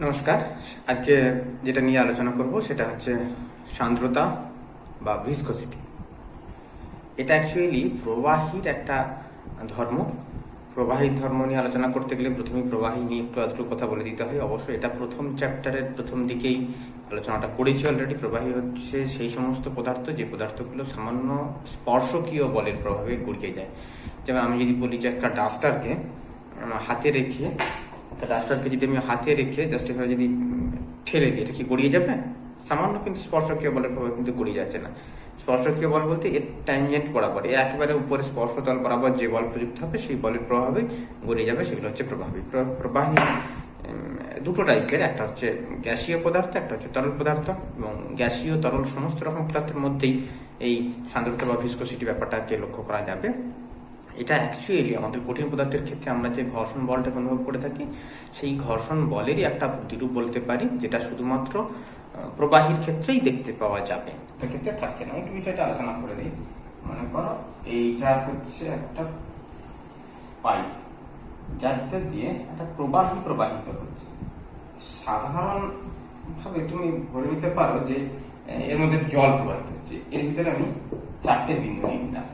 নমস্কার। আজকে যেটা নিয়ে আলোচনা করব সেটা হচ্ছে সান্দ্রতা বা ভিসকসিটি। এটা অ্যাকচুয়ালি প্রবাহীর একটা ধর্ম। প্রবাহীর ধর্ম নিয়ে আলোচনা করতে গেলে প্রথমেই প্রবাহী নিয়ে একটু আধটু কথা বলে দিতে হয়। অবশ্যই এটা প্রথম চ্যাপ্টারের প্রথম দিকেই আলোচনাটা করেছি অলরেডি। প্রবাহী হচ্ছে সেই সমস্ত পদার্থ যে পদার্থগুলো সামান্য স্পর্শকীয় বলের প্রভাবে গড়িয়ে যায়। যেমন আমি যদি বলি যে একটা ডাস্টারকে হাতে রেখে যদি আমি হাতে রেখে জাস্ট এভাবে যদি ঠেলে দিই, এটা কি গড়িয়ে যাবে? সামান্য, কিন্তু স্পর্শকীয় বলের প্রভাবে কিন্তু গড়িয়ে যাচ্ছে না। স্পর্শকীয় বল বলতে এর ট্যানজেন্ট বরাবর, একেবারে উপরে স্পর্শতল বরাবর যে বল প্রযুক্ত হবে সেই বলের প্রভাবে গড়িয়ে যাবে, সেগুলো হচ্ছে প্রবাহী। প্রবাহী দুটো টাইপের, একটা হচ্ছে গ্যাসীয় পদার্থ, একটা হচ্ছে তরল পদার্থ। এবং গ্যাসীয় তরল সমস্ত রকম পদার্থের মধ্যেই এই সান্দ্রতা বা ভিসকসিটি ব্যাপারটাকে লক্ষ্য করা যাবে। এটা অ্যাকচুয়ালি আমাদের কঠিন পদার্থের ক্ষেত্রে আমরা যে ঘর্ষণ বলটাকে অনুভব করে থাকি, সেই ঘর্ষণ বলেরই একটা প্রতিরূপ বলতে পারি, যেটা শুধুমাত্র প্রবাহীর ক্ষেত্রেই দেখতে পাওয়া যাবে, ক্ষেত্রে থাকছে না। একটু বিষয়টা আলোচনা করে দিই। মনে করো এইটা হচ্ছে একটা পাইপ, যার ভিতর দিয়ে একটা প্রবাহী প্রবাহিত হচ্ছে। সাধারণ ভাবে তুমি ধরে নিতে পারো যে এর মধ্যে জল প্রবাহিত হচ্ছে। এর ভিতরে আমি চারটে বিন্দু নিলাম,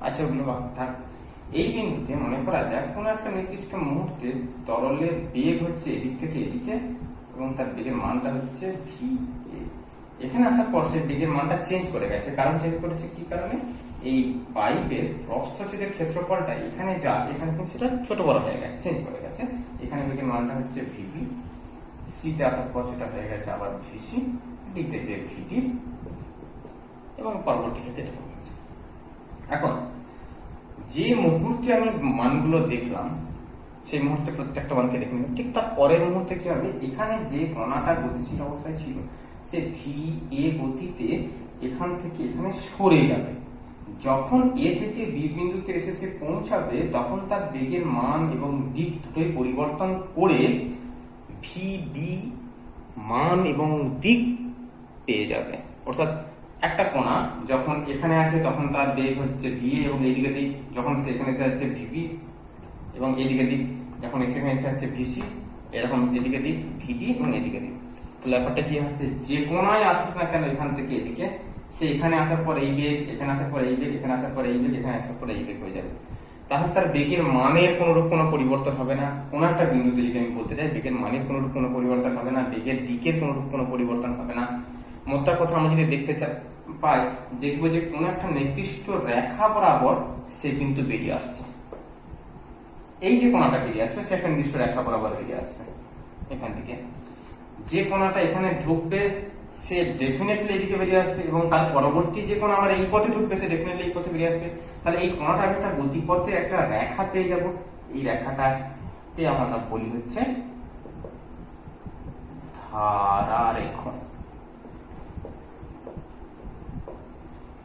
আচ্ছা ওগুলো থাক। এই বিন্দুতে মনে করা যায় কোন একটা নির্দিষ্ট মুহূর্তে তরলের বেগ হচ্ছে এদিক থেকে এদিকে, এবং তার বেগের মানটা হচ্ছে ভি। এখানে আসার পর সে বেগের মানটা চেঞ্জ করে গেছে। কারণ চেঞ্জ করেছে কি কারণে? এই পাইপের প্রস্থচ্ছেদের ক্ষেত্রফলটা এখানে কিন্তু সেটা ছোট বড় হয়ে গেছে, চেঞ্জ করে গেছে। এখানে বেগের মানটা হচ্ছে ভিবি, সিতে আসার পর সেটা হয়ে গেছে আবার ভিসি, ডিতে যে ভিডি, এবং পরবর্তী ক্ষেত্রে এটা হয়েছে। এখন যে মুহূর্তে আমি মানগুলো দেখলাম, সেই মুহূর্তে প্রত্যেকটা মানকে দেখে নিলাম। ঠিক তার পরের মুহূর্তে কি হবে? এখানে যে কণাটা গতিশীল অবস্থায় ছিল, সে ভি এ গতিতে এখান থেকে এখানে সরে যাবে। যখন এ থেকে বি বিন্দুতে এসে সে পৌঁছাবে, তখন তার বেগের মান এবং দিক দুটোই পরিবর্তন করে ভি বি মান এবং দিক পেয়ে যাবে। অর্থাৎ একটা কণা যখন এখানে আছে তখন তার বেগ হচ্ছে ভি, এবং এইদিকে দিক যখন সেখানে এসে যাচ্ছে ভিবি, এবং এদিকে দিক যখন সেখানে এসে যাচ্ছে ভিসি, এরকম এদিকে দিক ভিডি এবং এদিকে দিক। তাহলে ব্যাপারটা কি হচ্ছে? যে কোণায় আসুক না কেন এখান থেকে এদিকে, সে এখানে আসার পর এই বেগ, এখানে আসার পর এই বেগ, এখানে আসার পর এই বেগ, এখানে আসার পর এই বেগ হয়ে যাবে। তাহলে তার বেগের মানের কোনরূপ কোনো পরিবর্তন হবে না। কোন একটা বিন্দুতে যদি আমি বলতে চাই বেগের মানের কোনরূপ কোনো পরিবর্তন হবে না, বেগের দিকের কোনরূপ কোনো পরিবর্তন হবে না। মোদ্দা কথা আমরা যদি দেখতে পাই, দেখবো যে কোন একটা নির্দিষ্ট রেখা বরাবর সে কিন্তু বেরিয়ে আসছে। এই যে কোণাটা বেরিয়ে আসবে, সে একটা নির্দিষ্ট রেখা বরাবর বেরিয়ে আসবে। এখান থেকে যে কোণাটা এখানে ঢুকবে, সে ডেফিনেটলি এদিকে বেরিয়ে আসবে, এবং তার পরবর্তী যে কোণা আমার এই পথে ঢুকবে, সে ডেফিনেটলি এই পথে বেরিয়ে আসবে। তাহলে এই কোণাটা একটা গতিপথে একটা রেখা পেয়ে যাব। এই রেখাটাকে আমরা বলি হচ্ছে ধারারেখ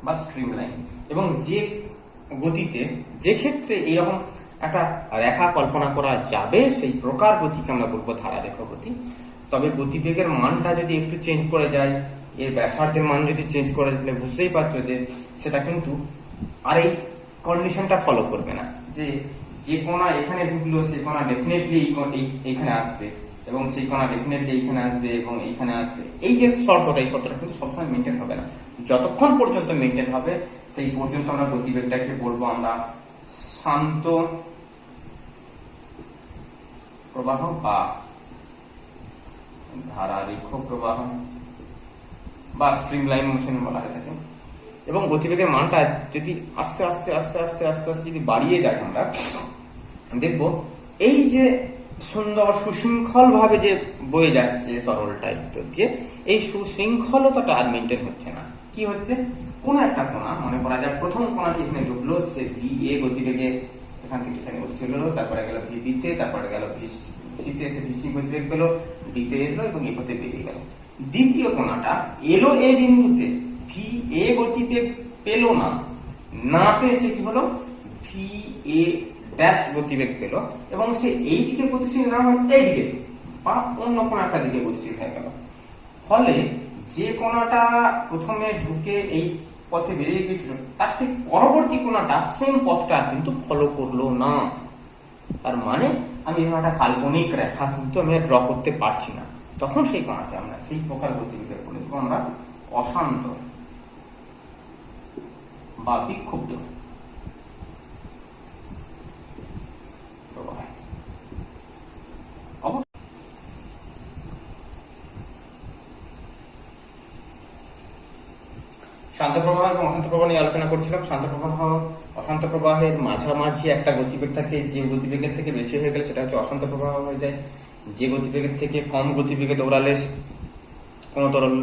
বা স্ট্রিম লাইন। এবং যে গতিতে, যে ক্ষেত্রে এইরকম একটা রেখা কল্পনা করা যাবে, সেই প্রকার গতিকে আমরা বলবো ধারারেখ গতি। তবে গতিবেগের মানটা যদি একটু চেঞ্জ করে যায়, এর ব্যাসার্ধের মান যদি চেঞ্জ করে দিলে বুঝতেই পারছো যে সেটা কিন্তু আর এই কন্ডিশনটা ফলো করবে না, যে যে কোণা এখানে ঢুকলো সেই কোণা ডেফিনেটলি এইখানে আসবে, এবং সেই কোণা ডেফিনেটলি এইখানে আসবে এবং এইখানে আসবে। এই যে শর্তটা, এই শর্তটা কিন্তু সবসময় মেনটেন হবে না। যতক্ষণ পর্যন্ত মেনটেন হবে, সেই পর্যন্ত আমরা গতিবেগটাকে বলবো আমরা শান্ত প্রবাহ বা ধারারেখ প্রবাহ বা স্ট্রিম লাইন মোশন বলা হয়ে থাকে। এবং গতিবেগের মানটা যদি আস্তে আস্তে আস্তে আস্তে আস্তে আস্তে যদি বাড়িয়ে যায়, আমরা দেখবো এই যে সুন্দর সুশৃঙ্খল ভাবে যে বয়ে যাচ্ছে তরলটা ভিতর দিয়ে, এই সুশৃঙ্খলতাটা আর মেনটেন হচ্ছে না। কি হচ্ছে? কোন একটা কোণা, মনে করা যায় প্রথম কোণাটি এখানে ঢুকলো, সে ভি এ গতিবেগে এখান থেকে এখানে গতিশীল হলো, তারপরে গেল ভি তে, তারপরে গেল ভিসিতে এসে ভিসি গতিবেগ পেলো, ডিতে এলো এবং এই পথে বেরিয়ে গেল। দ্বিতীয় কোণাটা এলো এ বিন্দুতে, ভি এ গতিবেগ পেলো না, না পেয়ে সে কি হলো? ভি এ ড্যাশ গতিবেগ পেল, এবং সে এই দিকে গতিশীল না হয় এই দিকে বা অন্য কোন একটা দিকে গতিশীল হয়ে গেল। ফলে যে কোণাটা প্রথমে ঢুকে এই পথে বেরিয়ে গিয়েছিল, তার ঠিক পরবর্তী কোণাটা সেম পথটা কিন্তু ফলো করলো না। তার মানে আমি এরকম একটা কাল্পনিক রেখা কিন্তু আমি ড্র করতে পারছি না, তখন সেই কণাকে আমরা সেই প্রকার গতিবিধি বলে দেবো আমরা অশান্ত বা বিক্ষুব্ধ প্রবাহ। শান্ত প্রবাহ এবং অশান্ত প্রবাহ নিয়ে আলোচনা করছিলাম। শান্ত প্রবাহ অশান্ত প্রবাহের মাঝামাঝি একটা গতিবেগ থাকে, যে গতিবেগের থেকে বেশি হয়ে গেলে সেটা হচ্ছে অশান্ত প্রবাহ হয়ে যায়। যে গতিবেগের থেকে কম গতিবেগে দৌড়ালে কোনো তরল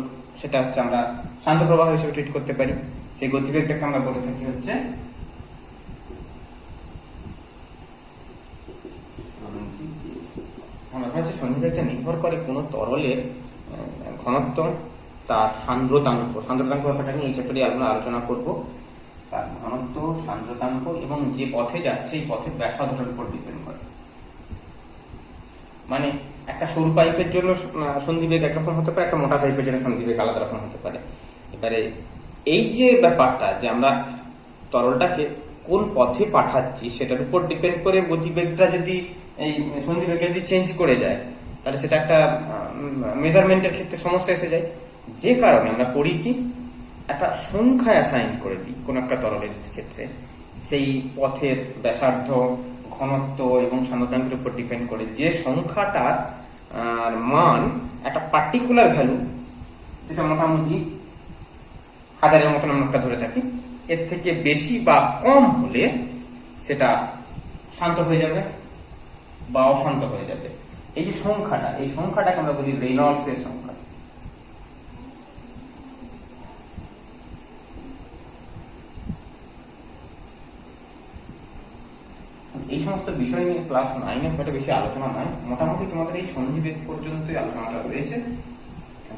সেটা হচ্ছে আমরা শান্ত প্রবাহ হিসেবে ট্রিট করতে পারি। সেই গতিবেগটাকে আমরা বলে থাকি হচ্ছে সন্ধিবেগটা নির্ভর করে কোনো তরলের ঘনত্ব, তার সান্দ্রতাঙ্ক ব্যাপারটা নিয়ে এই চ্যাপ্টারে আমরা আলোচনা করব। তার ঘনত্ব, সান্দ্রতাঙ্ক এবং যে পথে যাচ্ছে এই পথের ব্যাসার্ধের উপর ডিপেন্ড করে। মানে একটা সরু পাইপের জন্য সন্ধিবেগ একরকম হতে পারে, একটা মোটা পাইপের জন্য সন্ধিবেগ আলাদা রকম হতে পারে। এবারে এই যে ব্যাপারটা যে আমরা তরলটাকে কোন পথে পাঠাচ্ছি সেটার উপর ডিপেন্ড করে গতিবেগটা যদি এই সন্ধিবেগটা যদি চেঞ্জ করে যায় তাহলে সেটা একটা মেজারমেন্টের ক্ষেত্রে সমস্যা এসে যায়। যে কারণে আমরা করি কি, একটা সংখ্যা অ্যাসাইন করে দিই কোন একটা তরলের ক্ষেত্রে, সেই পথের ব্যাসার্ধ, ঘনত্ব এবং সান্দ্রতাঙ্কের উপর ডিপেন্ড করে যে সংখ্যাটার মান একটা পার্টিকুলার ভ্যালু, যেটা মোটামুটি 1000-এর মতন আমরা একটা ধরে থাকি, এর থেকে বেশি বা কম হলে সেটা শান্ত হয়ে যাবে বা অশান্ত হয়ে যাবে। এই যে সংখ্যাটা, এই সংখ্যাটাকে আমরা বলি রেনল্ডসের সংখ্যা। এই সমস্ত বিষয় নিয়ে ক্লাস 9-এ খুব বেশি আলোচনা নয়, মোটামুটি তোমাদের এই সন্ধিবেগ পর্যন্তই আলোচনাটা রয়েছে,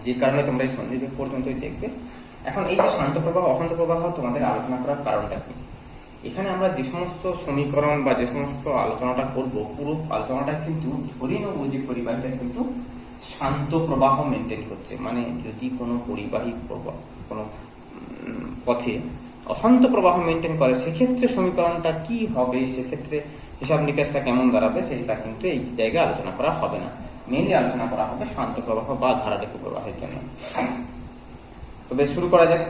যে কারণে তোমরা এই সন্ধিবেগ পর্যন্তই দেখবে। এখন এই যে শান্ত প্রবাহ অশান্ত প্রবাহ তোমাদের আলোচনা করার কারণটা কি, এখানে আমরা যে সমস্ত সমীকরণ বা যে সমস্ত আলোচনাটা করব, পুরো আলোচনাটা কিন্তু ধরে নেব যে পরিবাহীটা কিন্তু শান্ত প্রবাহ মেনটেন করছে। মানে যদি কোনো পরিবাহী প্রবাহ কোনো পথে অশান্ত প্রবাহ মেনটেন করে সেক্ষেত্রে সমীকরণটা কি হবে, সেক্ষেত্রে হিসাব নিকাশটা কেমন দাঁড়াবে, সেটা কিন্তু এই জায়গায় আলোচনা করা হবে না। মেনলি আলোচনা করা হবে শান্ত প্রবাহ বা ধারারেখ প্রবাহের জন্য। তো বেশ, শুরু করা যাক।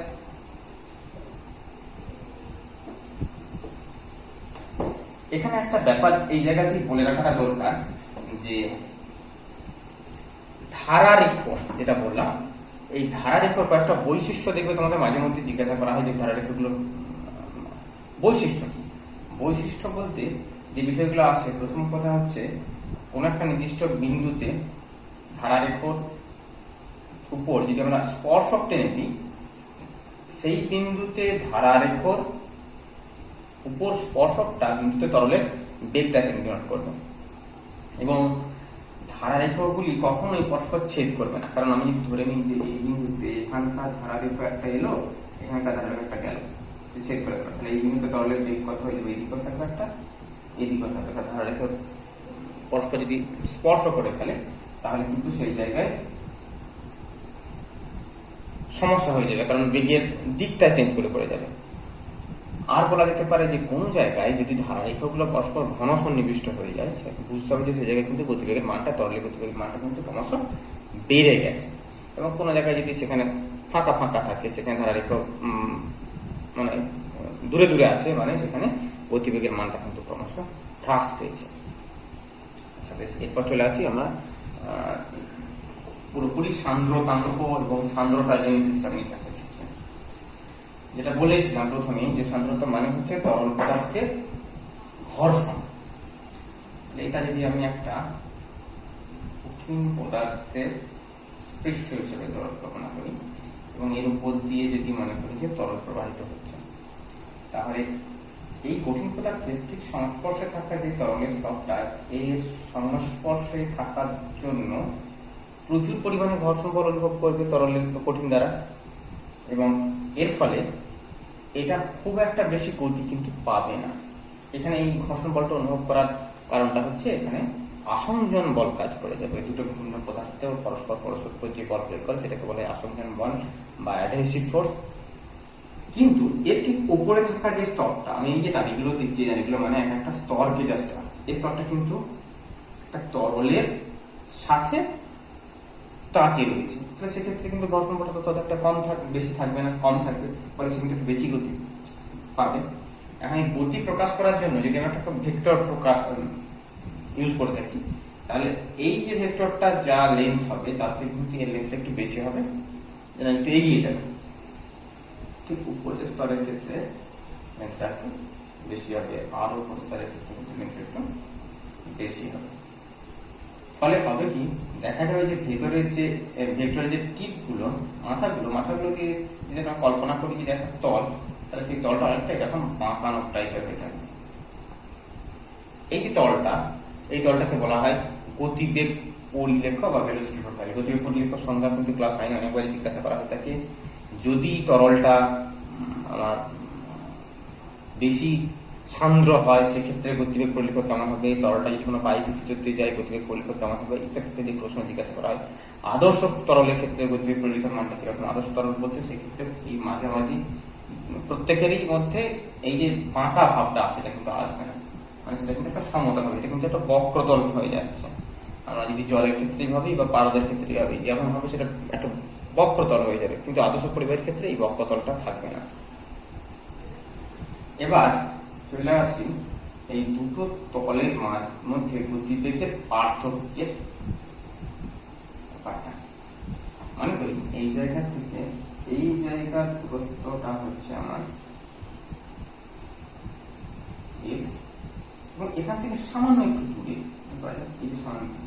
এখানে একটা ব্যাপার এই জায়গাতেই বলে রাখাটা দরকার যে ধারারেখ যেটা বললাম, এই ধারারেখার কয়েকটা বৈশিষ্ট্য দেখবে তোমাদের মাঝে মধ্যে জিজ্ঞাসা করা হয় যে ধারারেখাগুলো বৈশিষ্ট্য কি। বৈশিষ্ট্য বলতে যে বিষয়গুলো আসে, প্রথম কথা হচ্ছে কোন একটা নির্দিষ্ট বিন্দুতে ধারারেখার উপর যদি আমরা স্পর্শক টেনে দিই, সেই বিন্দুতে ধারারেখার উপর স্পর্শকটা বিন্দুতে তরলের বেগটাকে নির্ণয় করবে এবং ধারারেখাগুলি কখনোই পরস্পর ছেদ করবে না। কারণ আমি যদি ধরে নিই যে এই বিন্দুতে এখানকার ধারারেখা একটা এলো, এখানকার ধারারেখা একটা গেল, ছেদ করে দেবে, তাহলে এই বিন্দুতে তরলের বেগ কত হয়ে যাবে, এদিকেও থাকবে একটা, এদিকেও থাকবে একটা। ধারারেখা পরস্পর যদি স্পর্শ করে ফেলে তাহলে কিন্তু সেই জায়গায় সমস্যা হয়ে যাবে, কারণ বেগের দিকটা চেঞ্জ করে যাবে। আর বলা যেতে পারে যে কোন জায়গায় যদি ধারারেখাগুলো পরস্পর ঘন সন্নিবিষ্ট হয়ে যায়, বুঝতে হবে যে সেই জায়গায় কিন্তু গতিবেগের মানটা, তরলের গতিবেগের মানটা কিন্তু ক্রমশ বেড়ে গেছে। এবং কোনো জায়গায় যদি সেখানে ফাঁকা ফাঁকা থাকে, সেখানে ধারারেখা মানে দূরে দূরে আছে, মানে সেখানে গতিবেগের মানটা কিন্তু ক্রমশ হ্রাস পেয়েছে। আচ্ছা বেশ, এরপর চলে আসি আমরা পুরোপুরি সান্দ্রতাঙ্ক এবং সান্দ্রতা জনিত হিসাব নিকাশের ক্ষেত্রে। যেটা বলেছিলাম প্রথমেই যে সান্দ্রতা মানে হচ্ছে তরল পদার্থের ঘর্ষণ। এটা যদি আমি একটা কঠিন পদার্থের পৃষ্ঠ হিসেবে কল্পনা করি এবং এর উপর দিয়ে যদি মনে করি যে তরল প্রবাহিত হচ্ছে, তাহলে এই কঠিন পদার্থের ঠিক সংস্পর্শে থাকা যে তরলের স্তরটা, এর সংস্পর্শে থাকার জন্য প্রচুর পরিমাণে ঘর্ষণ বল অনুভব করবে তরলের কঠিন দ্বারা, এবং এর ফলে এটা খুব একটা বেশি গতি কিন্তু পাবে না। এখানে এই ঘর্ষণ বলটা অনুভব করার কারণটা হচ্ছে এখানে আসঞ্জন বল কাজ করে যাবে। দুটো বিভিন্ন পদার্থ পরস্পর যে বল প্রয়োগ করে সেটাকে বলে আসঞ্জন বল বা অ্যাডহেসিভ ফোর্স। কিন্তু এর ঠিক উপরে থাকা যে স্তরটা, আমি এই যে দাবিগুলো দিচ্ছি, দাবিগুলো মানে একটা স্তরকে জাস্ট এই স্তরটা কিন্তু একটা তরলের সাথে টাচে রয়েছে, তাহলে সেক্ষেত্রে কিন্তু ঘর্ষণ বলটা তত একটা বেশি থাকবে না, কম থাকবে, ফলে সে কিন্তু বেশি গতি পাবে। এখন এই গতি প্রকাশ করার জন্য যদি আমরা একটা ভেক্টর ইউজ করে থাকি, তাহলে এই যে ভেক্টরটা যা লেন্থ হবে তার থেকে কিন্তু এর লেন্থটা একটু বেশি হবে, যেন একটু এগিয়ে যাবে। ঠিক উপরের স্তরের ক্ষেত্রে লেন্থটা একটু বেশি হবে, আর উপর স্তরের ক্ষেত্রে কিন্তু লেন্থটা একটু বেশি হবে। ফলে হবে কি, দেখা যাবে যে ভেতরের যে ভেক্টরের যে টিপগুলো, মাথাগুলো দিয়ে যদি আমরা কল্পনা করি যে একটা তল, তাহলে সেই তলটা অনেকটা এরকম বাঁকানো টাইপের হয়ে থাকবে। এই যে এই তলটাকে বলা হয় গতিবেগ পরিলেখ বা ভেলোসিটি প্রোফাইল। গতিবেগ পরিলেখ সংজ্ঞা কিন্তু ক্লাস 9 অনেকবারই জিজ্ঞাসা করা হয়ে থাকে। যদি তরলটা আমার বেশি সান্দ্র হয় সেক্ষেত্রে গতিবেগ পরিলেখ কেমন হবে, তরলটা যদি কোনো পাইপের ভিতর দিয়ে যায় গতিবেগ পরিলেখ কেমন হবে, ইত্যাদি প্রশ্ন জিজ্ঞাসা করা হয়। আদর্শ তরলের ক্ষেত্রে গতিবেগ পরিলেখের মানটা কিরকম? আদর্শ তরল বলতে সেক্ষেত্রে এই মাঝামাঝি প্রত্যেকেরই মধ্যে এই যে বাঁকা ভাবটা সেটা কিন্তু আসবে না, মানে সেটা কিন্তু একটা সমতল হবে, এটা কিন্তু একটা বক্রতল হয়ে যাচ্ছে। আমরা যদি জলের ক্ষেত্রে ভাবি বা পারদের ক্ষেত্রে ভাবি, যেমন হবে সেটা একটা বক্রতল হয়ে যাবে, কিন্তু আদর্শ পরিবাহের ক্ষেত্রে এই বক্রতলটা থাকবে না। এবার চলে আসি এই দুটো তলের মধ্যে গতিবেগের পার্থক্যের ব্যাপারটা। মনে করি এই জায়গা থেকে এই জায়গার দূরত্বটা হচ্ছে আমার x, এবং এখান থেকে সামান্য একটু দূরে,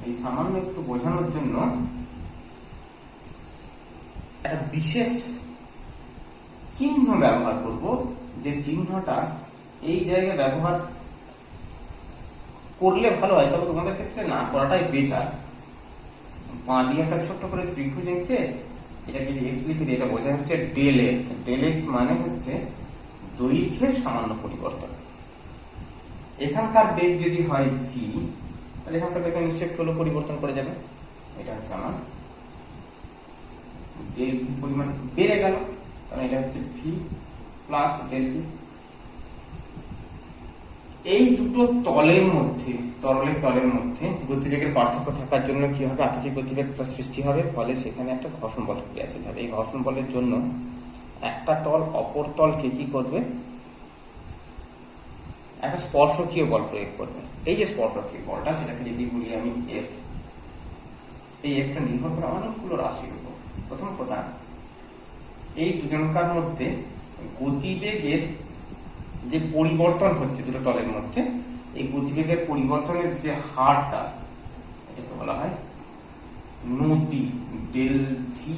এই সামান্য একটু বোঝানোর জন্য একটা বিশেষ চিহ্ন ব্যবহার করব, যে চিহ্নটা এই জায়গায় ব্যবহার করলে ভালো হয়, তবে তোমাদের ক্ষেত্রে না করাটাই বেটার। বাঁ দিয়ে একটা ছোট্ট করে ত্রিভুজ এঁকে এটাকে এক্স লিখে দিয়ে এটা বোঝা হচ্ছে ডেল এক্স। ডেল এক্স মানে হচ্ছে দৈর্ঘ্যের সামান্য পরিবর্তন। এখানকার বেগ যদি হয় ভি, তাহলে এখানকার বেগ নিশ্চয়ই একটু হলেও পরিবর্তন করে যাবে। এটা হচ্ছে আমার ডেল ভি পরিমাণ বেড়ে গেল, কারণ এটা হচ্ছে ভি প্লাস ডেল ভি। এই দুটো তলের মধ্যে, তরলের তলের মধ্যে গতিবেগের পার্থক্য থাকার জন্য কি হবে, আপেক্ষিক গতিবেগ সৃষ্টি হবে, ফলে সেখানে একটা ঘর্ষণ বল ক্রিয়াশীল হবে। এই ঘর্ষণ বলের জন্য একটা তল অপর তলকে কি করবে, একটা স্পর্শকীয় বল প্রয়োগ করবে। এই যে স্পর্শকীয় বলটা, সেটাকে যদি বলি আমি এফ, এই এফটা নির্ভর করে অনেকগুলো রাশির উপর। প্রথম কথা, এই দুজনকার মধ্যে গতিবেগের যে পরিবর্তন হচ্ছে দুটো তলের মধ্যে, এই গতিবেগের পরিবর্তনের যে হারটা, এটাকে বলা হয় নতি, del V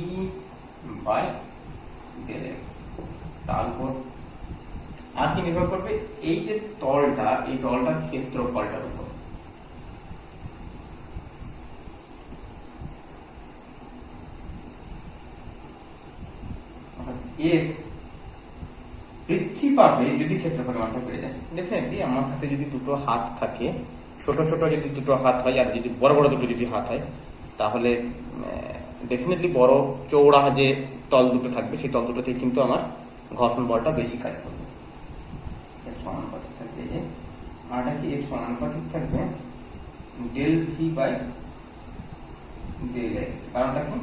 by del X. তার উপর আর কি নির্ভর করবে, এই যে তলটা, এই তলটার ক্ষেত্রফলটার উপর। এফ বৃদ্ধি পাবে যদি ক্ষেত্রফলের মানটা বেড়ে যায়। ডেফিনেটলি আমার হাতে যদি দুটো হাত থাকে, ছোট ছোট যদি দুটো হাত হয় আর যদি বড় বড় দুটো যদি হাত হয়, তাহলে ডেফিনেটলি বড় চৌড়া যে তল দুটো থাকবে সেই তল দুটোতে কিন্তু আমার ঘর্ষণ বলটা বেশি কাজ করবে। এর সমানুপাতিক থাকবে, মানটা কি এর সমানুপাতিক থাকবে del V by del X. কারণটা কি,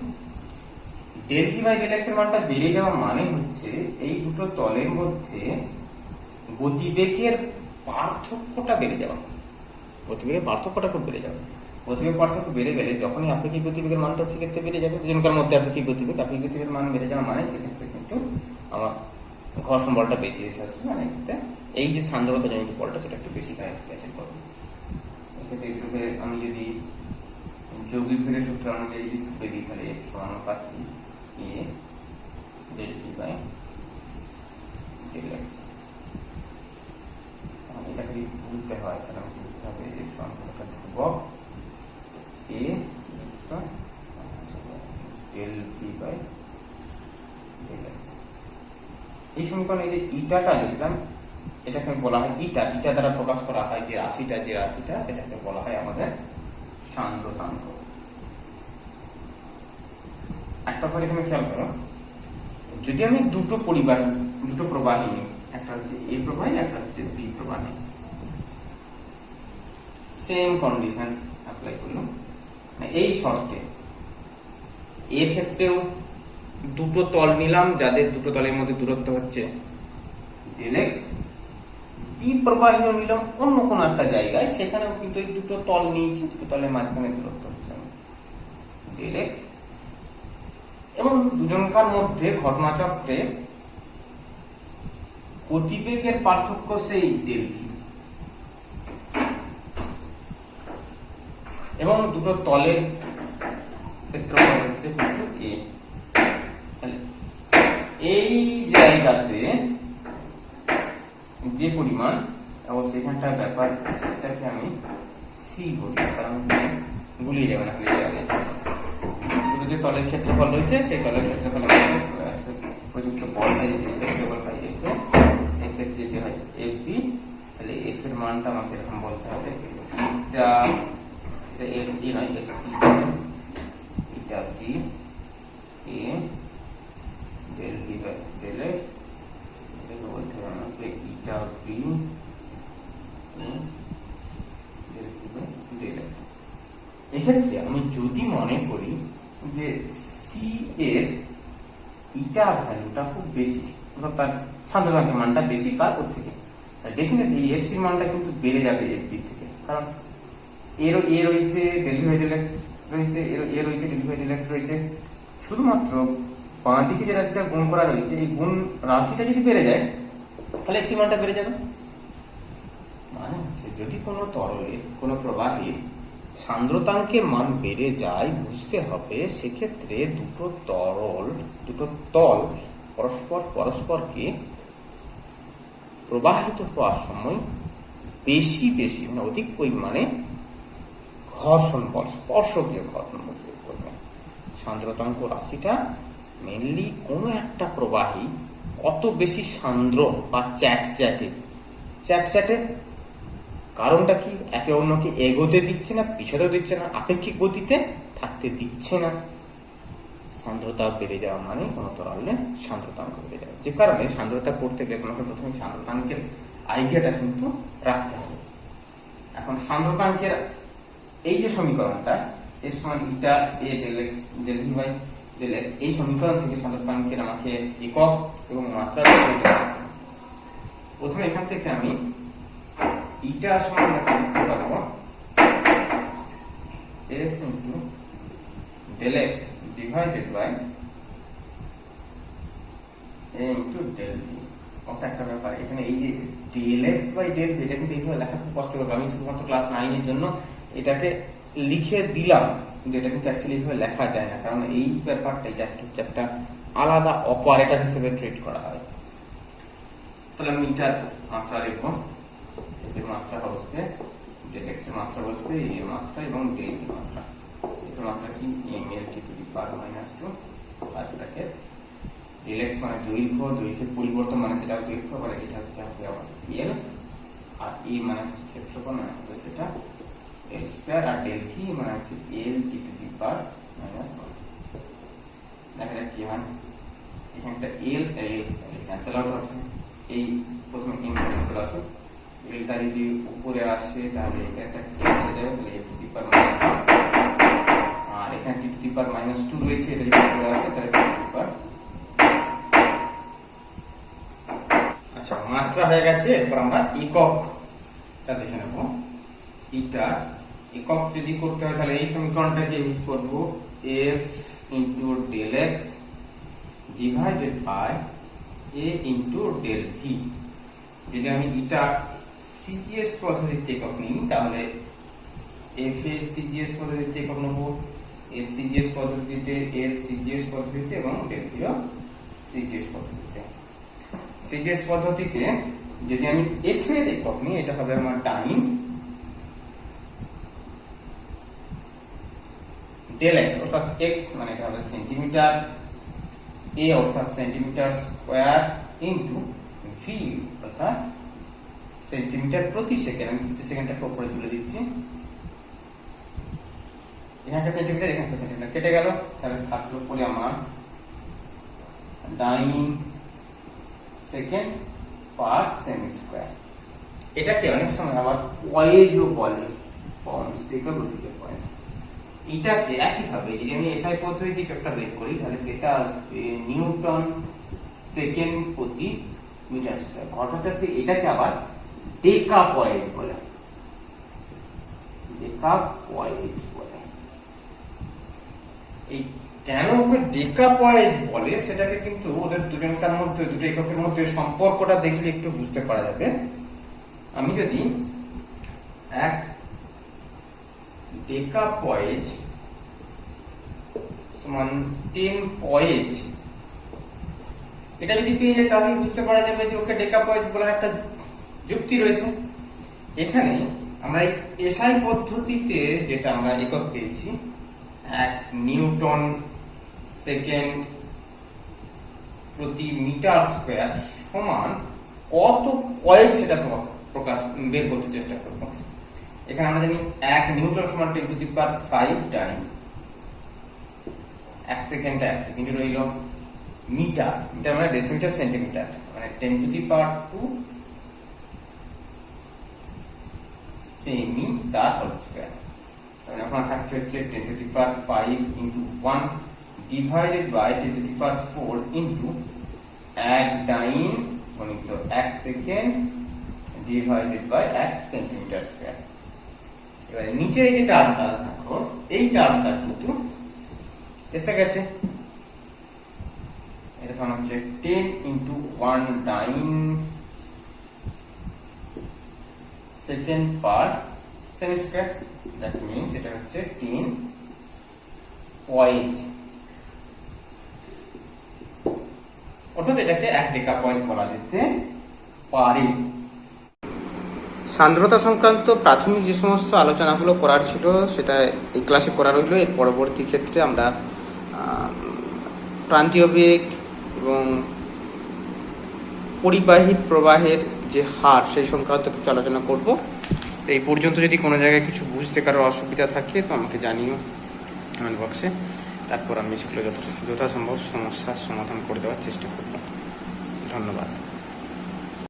del V by del X এর মানটা বেড়ে যাওয়া মানে হচ্ছে এই দুটো তলের মধ্যে গতিবেগের পার্থক্যটা বেড়ে যাওয়া। গতিবেগের পার্থক্যটা খুব বেড়ে যাবে। গতিবেগ পার্থক্য বেড়ে গেলে যখনই আপেক্ষিক গতিবেগের মানটা সেক্ষেত্রে বেড়ে যাবে, দুজনকার মধ্যে আপেক্ষিক গতিবেগের মান বেড়ে যাওয়া মানে সেক্ষেত্রে কিন্তু আমার ঘর্ষণ বলটা বেশি এসে আসবে, মানে এই যে সান্দ্রতা জনিত বলটা সেটা একটু বেশি ক্রিয়াশীল করবে। এক্ষেত্রে আমি যদি যৌগিক ভেদের সূত্র অনুযায়ী যদি তুলে দিই, তাহলে সমানুপাতিক এ del V by del X. এটাকে যদি বুঝতে হয় তাহলে আমাকে বুঝতে হবে যে সমানুপাতিকটা ধ্রুবক A del V by del X. এই সমীকরণে এই যে ইটাটা লিখলাম, এটাকে বলা হয় ইটা। ইটা দ্বারা প্রকাশ করা হয় যে রাশিটা, সেটাকে বলা হয় আমাদের সান্দ্রতাঙ্ক। একটা পরে এখানে খেয়াল করো, যদি আমি দুটো প্রবাহী নিই, একটা হচ্ছে এ প্রবাহী, একটা হচ্ছে বি প্রবাহী, সেম কন্ডিশন অ্যাপ্লাই করলাম, এই শর্তে এর ক্ষেত্রেও দুটো তল নিলাম যাদের দুটো তলের মধ্যে দূরত্ব হচ্ছে ΔX, বি প্রবাহ নিলাম অন্য কোনো একটা জায়গায়, সেখানেও কিন্তু এই দুটো তল নিয়েছি, দুটো তলের মাঝখানে দূরত্ব হচ্ছে ΔX, এবং দুজনকার মধ্যে ঘটনাচক্রে গতিবেগের পার্থক্য সেই ΔV, এবং দুটো তলের ক্ষেত্রফল হচ্ছে A। তাহলে এই জায়গাতে যে পরিমাণ, এবং সেখানটার ব্যাপার সেটাকে আমি সি বলি, কারণ গুলিয়ে যাবে না, দুটো যে তলের ক্ষেত্রফল রয়েছে সেই তলের ক্ষেত্রফল প্রযুক্ত বল ক্ষেত্রফল পাই এক্ষেত্রে, এক্ষেত্রে যে হয় FB, তাহলে F এর মানটা আমাকে এরকম বলতে হবে, এটা FB নয় FC, এটা C A ΔV by ΔX, এটাকে বলতে হবে আমাকে এটা B ΔV বাই ΔX। এক্ষেত্রে আমি যদি মনে করি যে সি এর ইটা ভ্যালুটা খুব বেশি, তার সান্দ্রতাঙ্কের মানটা বেশি কার ওর থেকে, ডেফিনেটলি এফ সির মানটা কিন্তু বেড়ে যাবে এফবি থেকে, কারণ এ রয়েছে ΔV বাই ΔX রয়েছে, এ রয়েছে ΔV বাই ΔX রয়েছে, শুধুমাত্র বাঁ দিকে যে রাশিটা গুণ করা রয়েছে এই গুণ রাশিটা যদি বেড়ে যায় তাহলে এফ সি মানটা বেড়ে যাবে। মানে হচ্ছে যদি কোনো তরলে কোনো প্রবাহী সান্দ্রতাঙ্কের মান বেড়ে যায়, বুঝতে হবে সেক্ষেত্রে দুটো তল পরস্পরকে প্রবাহিত হওয়ার সময় বেশি মানে অধিক পরিমাণে ঘর্ষণ বল, স্পর্শকীয় ঘর্ষণ বল প্রয়োগ করবে। সান্দ্রতাঙ্ক রাশিটা মেনলি কোনো একটা প্রবাহী কত বেশি সান্দ্র বা চ্যাটচ্যাটে, কারণটা কি, একে অন্যকে এগোতে দিচ্ছে না, পিছাতে দিচ্ছে না, আপেক্ষিক গতিতে থাকতে দিচ্ছে না। সান্দ্রতা বেড়ে যাওয়া মানে কোনো তরলে সান্দ্রতাঙ্ক বেড়ে যাবে, যে কারণে সান্দ্রতা করতে গেলে তোমাকে প্রথমে সান্দ্রতাঙ্কের আইডিয়াটা কিন্তু রাখতে হবে। এখন সান্দ্রতাঙ্কের এই যে সমীকরণটা এর সমান ইটা এ ΔX ΔV বাই ΔX, এই সমীকরণ থেকে সান্দ্রতাঙ্কের আমাকে একক এবং মাত্রা প্রথমে এখান থেকে আমি ইটা সমান লিখতে পারবো F into ΔX divided by A into ΔV। অবশ্য একটা ব্যাপার, এখানে এই যে ΔX বাই ΔV এটা কিন্তু এইভাবে লেখা খুব কষ্ট হবে, আমি শুধুমাত্র ক্লাস 9 এর জন্য এটাকে লিখে দিলাম, কিন্তু এটা কিন্তু অ্যাকচুয়ালি এইভাবে লেখা যায় না, কারণ এই ব্যাপারটা এটা একটা আলাদা অপারেটর হিসেবে ট্রিট করা হয়। তাহলে আমি এটার মাত্রা লিখবো, এর মাত্রা বসবে ΔX এর মাত্রা বসবে A এর মাত্রা এবং ΔV মাত্রা, এর মাত্রা কি mL/-2 আর ব্র্যাকেট ΔX মানে দৈর্ঘ্যের পরিবর্তন, মানে সেটা দৈর্ঘ্য, মানে এটা হচ্ছে আমার L, আর E মানে হচ্ছে ক্ষেত্রফল, মানে সেটা L² আর ΔV মানে হচ্ছে L/-1। দেখা যাক কি হয়, এখানটা L ক্যান্সেল আউট হচ্ছে, এই প্রথমে M ক্যান্সেল আসুক, Lটা যদি উপরে আসে তাহলে এটা একটা কেটে যাবে, তাহলে L/-1, আর এখানে T⁻⁻2 রয়েছে, এটা যদি উপরে আসে তাহলে আচ্ছা মাত্রা হয়ে গেছে। এরপর আমরা এককটা দেখে নেব। এটা একক যদি করতে হয় তাহলে এই সমীকরণটাকে ইউজ করব, F into ΔX divided by A into ΔV। যদি আমি এটা সিজিএস পদ্ধতিতে একক নিই তাহলে F এর সিজিএস পদ্ধতিতে একক নেব, এর সিজিএস পদ্ধতিতে, এর সিজিএস পদ্ধতিতে এবং ΔV এর সিজিএস পদ্ধতিতে। সিজিএস পদ্ধতিতে যদি আমি F এর একক নিই, এটা হবে আমার টাইম ΔX অর্থাৎ x মানে এটা হবে সেন্টিমিটার, A অর্থাৎ সেন্টিমিটার স্কয়ার ইনটু V অর্থাৎ সেন্টিমিটার প্রতি সেকেন্ড। আমি প্রতি সেকেন্ডটাকে উপরে তুলে দিচ্ছি, এখানকার সেন্টিমিটার এখানকার সেন্টিমিটার কেটে গেল, তাহলে থাকলো পরে আমার ডাইন সেকেন্ড পার সেমি স্কয়ার। এটাকে অনেক সময় আবার ওয়েজও বলে, ডেকা প্রতি পয়েন্ট। এটাকে একইভাবে যদি আমি এসআই পদ্ধতি একটা বের করি তাহলে সেটা আসবে নিউটন সেকেন্ড প্রতি মিটার স্কয়ার। অর্থাৎ এটাকে আবার ডেকা পয়েন্ট বলে, ডেকা পয়েন্ট বলে। এই কেন ওকে ডেকা পয়েন্ট বলে সেটাকে কিন্তু ওদের দুজনকার মধ্যে, দুটো এককের মধ্যে সম্পর্কটা দেখলে একটু বুঝতে পারা যাবে। আমি যদি এক ডেকা পয়েন্ট সমান 10 পয়েন্ট, এটা যদি পেয়ে যায় তাহলে বুঝতে পারা যাবে যে ওকে ডেকা পয়েন্ট বলার একটা যুক্তি রয়েছে। এখানে আমরা এসআই পদ্ধতিতে যেটা আমরা একক পেয়েছি, 1 নিউটন সেকেন্ড প্রতি মিটার স্কয়ার সমান কত পয়েন্ট সেটা প্রকাশ বের করতে চেষ্টা করব। এখানে আমরা জানি 1 নিউটন সমান 10 to the power 5 time 1 second, 1 second রইল মিটার, মিটার মানে ডেসিমিটার সেন্টিমিটার, মানে 10 টু দি পাওয়ার 2 সেমি তার হোল স্কয়ার। তাহলে এখন থাকছে হচ্ছে 10 to the power 5 into 1 divided by 10 to the power 4 into 1 time গণিত 1 second divided by 1 centimetre square. এবারে নিচে এই যে টার্মটা দেখো, এই টার্মটা কিন্তু এসে গেছে। এটা সমান হচ্ছে 10 into 1 time second per semi square, that means এটা হচ্ছে 10 পয়েন্ট। অর্থাৎ এটাকে 1 ডেকা পয়েন্ট বলা যেতে পারে। সান্দ্রতা সংক্রান্ত প্রাথমিক যে সমস্ত আলোচনাগুলো করার ছিল সেটা এই ক্লাসে করা রইল। এর পরবর্তী ক্ষেত্রে আমরা প্রান্তীয় বেগ এবং পরিবাহী প্রবাহের যে হার সেই সংক্রান্ত কিছু আলোচনা করব। তো এই পর্যন্ত যদি কোনো জায়গায় কিছু বুঝতে কারো অসুবিধা থাকে তো আমাকে জানিও কমেন্ট বক্সে, তারপর আমি সেগুলো যথাসম্ভব সমস্যার সমাধান করে দেওয়ার চেষ্টা করব। ধন্যবাদ।